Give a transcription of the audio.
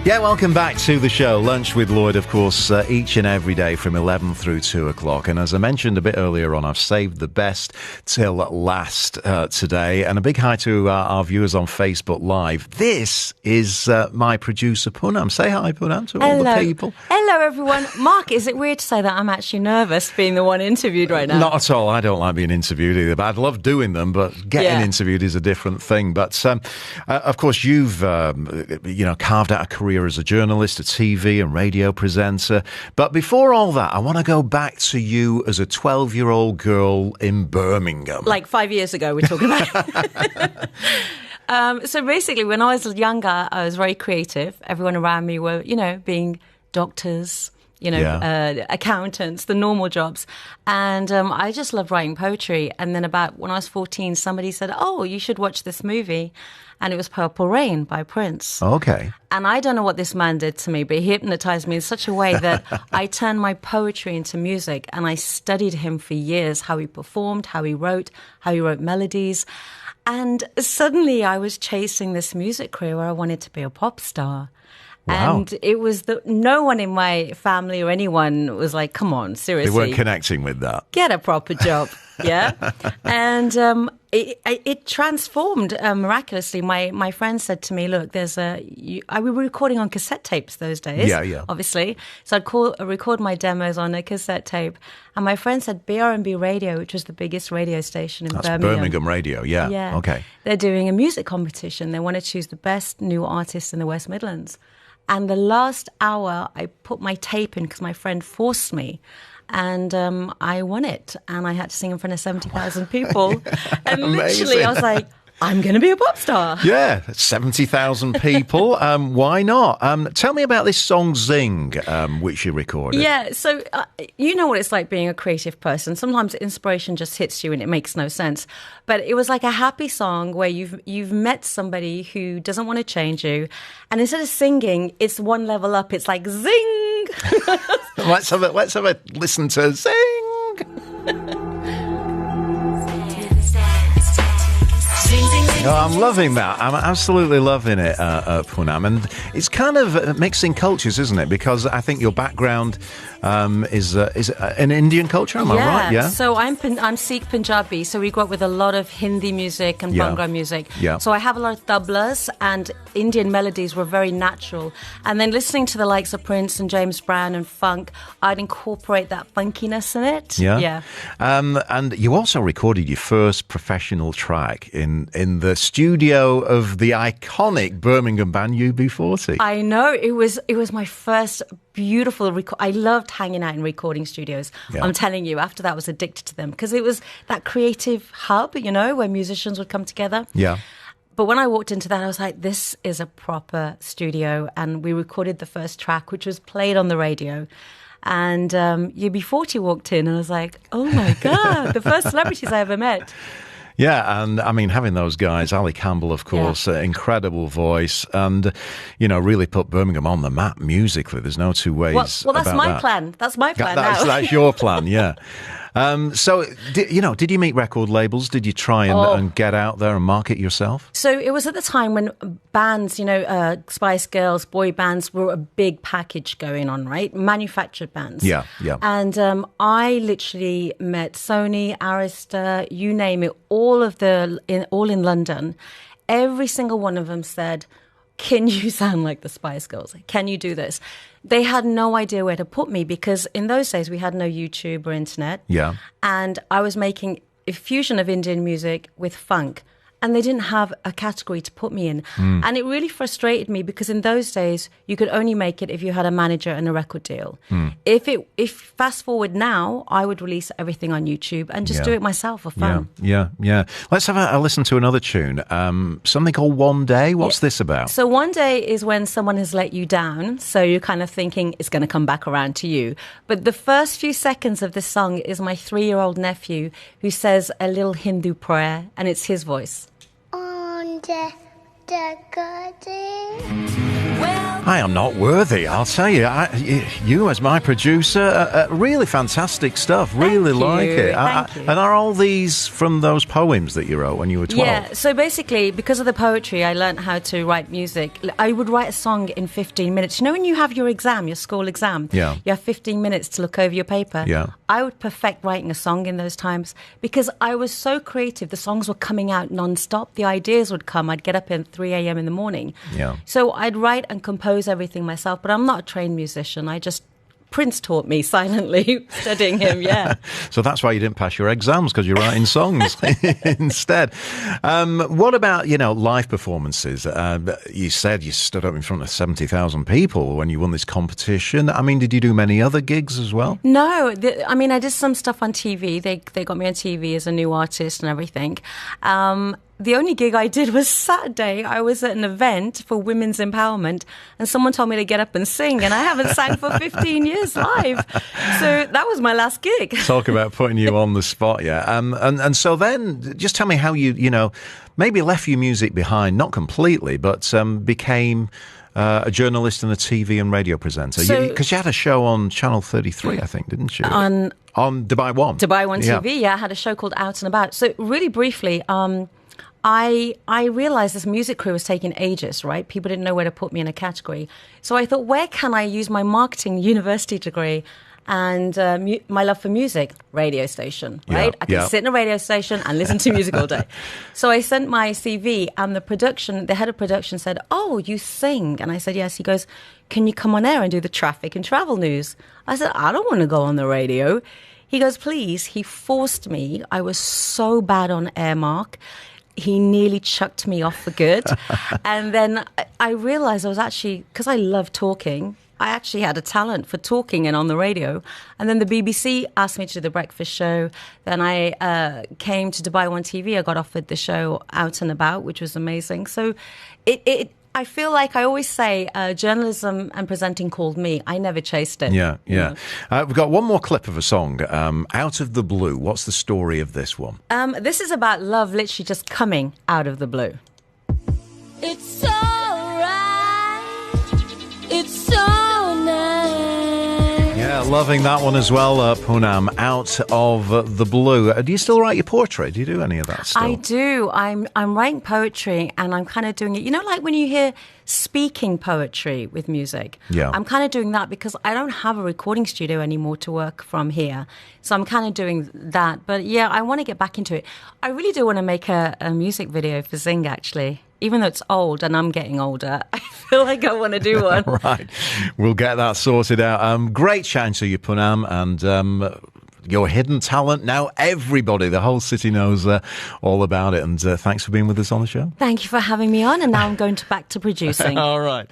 Yeah, welcome back to the show. Lunch with Lloyd, of course, each and every day from 11 through 2 o'clock. And as I mentioned a bit earlier on, I've saved the best till last today. And a big hi to our viewers on Facebook Live. This is my producer, Poonam. Say hi, Poonam, to all the people. Hello, everyone. Mark, is it weird to say that I'm actually nervous being the one interviewed right now? Not at all. I don't like being interviewed either, but I'd love doing them. But getting interviewed is a different thing. But, of course, you've, carved out a career as a journalist, a TV and radio presenter. But before all that, I want to go back to you as a 12-year-old girl in Birmingham. Like 5 years ago, we're talking about. So basically, when I was younger, I was very creative. Everyone around me were, being doctors, accountants, the normal jobs. And I just loved writing poetry. And then when I was 14, somebody said, oh, you should watch this movie. And it was Purple Rain by Prince. Okay. And I don't know what this man did to me, but he hypnotized me in such a way that I turned my poetry into music. And I studied him for years, how he performed, how he wrote melodies. And suddenly I was chasing this music career where I wanted to be a pop star. Wow. And it was no one in my family or anyone was like, come on, seriously. They weren't connecting with that. Get a proper job. Yeah. And it transformed miraculously. My friend said to me, look, we were recording on cassette tapes those days, obviously. So I'd record my demos on a cassette tape. And my friend said BRMB Radio, which was the biggest radio station in Birmingham. That's Birmingham Radio, yeah. Okay. They're doing a music competition. They want to choose the best new artists in the West Midlands. And the last hour, I put my tape in because my friend forced me. And I won it. And I had to sing in front of 70,000 people. And literally, I was like, I'm going to be a pop star. Yeah, 70,000 people. Why not? Tell me about this song Zing, which you recorded. Yeah, so you know what it's like being a creative person. Sometimes inspiration just hits you and it makes no sense. But it was like a happy song where you've met somebody who doesn't want to change you. And instead of singing, it's one level up. It's like zing. Let's have a listen to Zing. Oh, I'm loving that. I'm absolutely loving it, Poonam. And it's kind of mixing cultures, isn't it? Because I think your background is an Indian culture, am I right? Yeah. So I'm Sikh Punjabi, so we grew up with a lot of Hindi music and Bhangra music. Yeah. So I have a lot of tablas, and Indian melodies were very natural. And then listening to the likes of Prince and James Brown and funk, I'd incorporate that funkiness in it. Yeah. Yeah. And you also recorded your first professional track in the studio of the iconic Birmingham band UB40. I know. It was my first beautiful record. I loved hanging out in recording studios. Yeah. I'm telling you, after that I was addicted to them because it was that creative hub, where musicians would come together. Yeah. But when I walked into that, I was like, this is a proper studio. And we recorded the first track, which was played on the radio. And UB40 walked in and I was like, oh my God, the first celebrities I ever met. Yeah, and I mean, having those guys, Ali Campbell, of course, incredible voice, and, really put Birmingham on the map musically. There's no two ways well, that's about my that. plan. That's my plan now. That's your plan, yeah. So, did you meet record labels? Did you try and get out there and market yourself? So it was at the time when bands, Spice Girls, boy bands were a big package going on, right? Manufactured bands. Yeah, yeah. And I literally met Sony, Arista, you name it, all in London. Every single one of them said, can you sound like the Spice Girls? Can you do this? They had no idea where to put me because in those days we had no YouTube or internet. Yeah. And I was making a fusion of Indian music with funk. And they didn't have a category to put me in. And it really frustrated me because in those days, you could only make it if you had a manager and a record deal. If fast forward now, I would release everything on YouTube and just do it myself for fun. Yeah. Let's have a listen to another tune. Something called One Day. What's this about? So one day is when someone has let you down. So you're kind of thinking it's going to come back around to you. But the first few seconds of this song is my 3-year-old nephew who says a little Hindu prayer and it's his voice. On the garden. Well, I am not worthy, I'll tell you. You as my producer, really fantastic stuff. Really like it. Thank you. And are all these from those poems that you wrote when you were 12? Yeah, so basically, because of the poetry, I learned how to write music. I would write a song in 15 minutes. You know when you have your exam, your school exam? Yeah. You have 15 minutes to look over your paper. Yeah. I would perfect writing a song in those times because I was so creative. The songs were coming out non-stop. The ideas would come. I'd get up at 3 a.m. in the morning. Yeah. So I'd write and compose everything myself, but I'm not a trained musician. Prince taught me silently, studying him, yeah. So that's why you didn't pass your exams, because you're writing songs instead. What about, live performances? You said you stood up in front of 70,000 people when you won this competition. I mean, did you do many other gigs as well? No, I did some stuff on TV. They got me on TV as a new artist and everything. The only gig I did was Saturday. I was at an event for women's empowerment and someone told me to get up and sing, and I haven't sang for 15 years live. So that was my last gig. Talk about putting you on the spot, yeah. And so then just tell me how you maybe left your music behind, not completely, but became a journalist and a TV and radio presenter. Because you had a show on Channel 33, I think, didn't you? On Dubai One. Dubai One TV, yeah. I had a show called Out and About. So really briefly, I realized this music career was taking ages, right? People didn't know where to put me in a category. So I thought, where can I use my marketing university degree and my love for music? Radio station, right? I could sit in a radio station and listen to music all day. So I sent my CV and the head of production said, "Oh, you sing?" And I said, "Yes." He goes, "Can you come on air and do the traffic and travel news?" I said, "I don't want to go on the radio." He goes, "Please." He forced me. I was so bad on air, Mark. He nearly chucked me off for good. And then I realized I was actually, because I love talking, I actually had a talent for talking and on the radio. And then the BBC asked me to do the breakfast show. Then I came to Dubai One TV. I got offered the show Out and About, which was amazing. So I feel like I always say journalism and presenting called me. I never chased it. Yeah. We've got one more clip of a song, Out of the Blue. What's the story of this one? This is about love literally just coming out of the blue. It's so right. It's so nice. Yeah, loving that one as well, Poonam, Out of the Blue. Do you still write your poetry? Do you do any of that still? I do. I'm writing poetry and I'm kind of doing it. You know, like when you hear speaking poetry with music? Yeah. I'm kind of doing that because I don't have a recording studio anymore to work from here. So I'm kind of doing that. But yeah, I want to get back into it. I really do want to make a music video for Zing, actually. Even though it's old and I'm getting older, I feel like I want to do one. Right. We'll get that sorted out. Great chatting to you, Poonam, and your hidden talent. Now everybody, the whole city knows all about it. And thanks for being with us on the show. Thank you for having me on. And now I'm going back to producing. All right.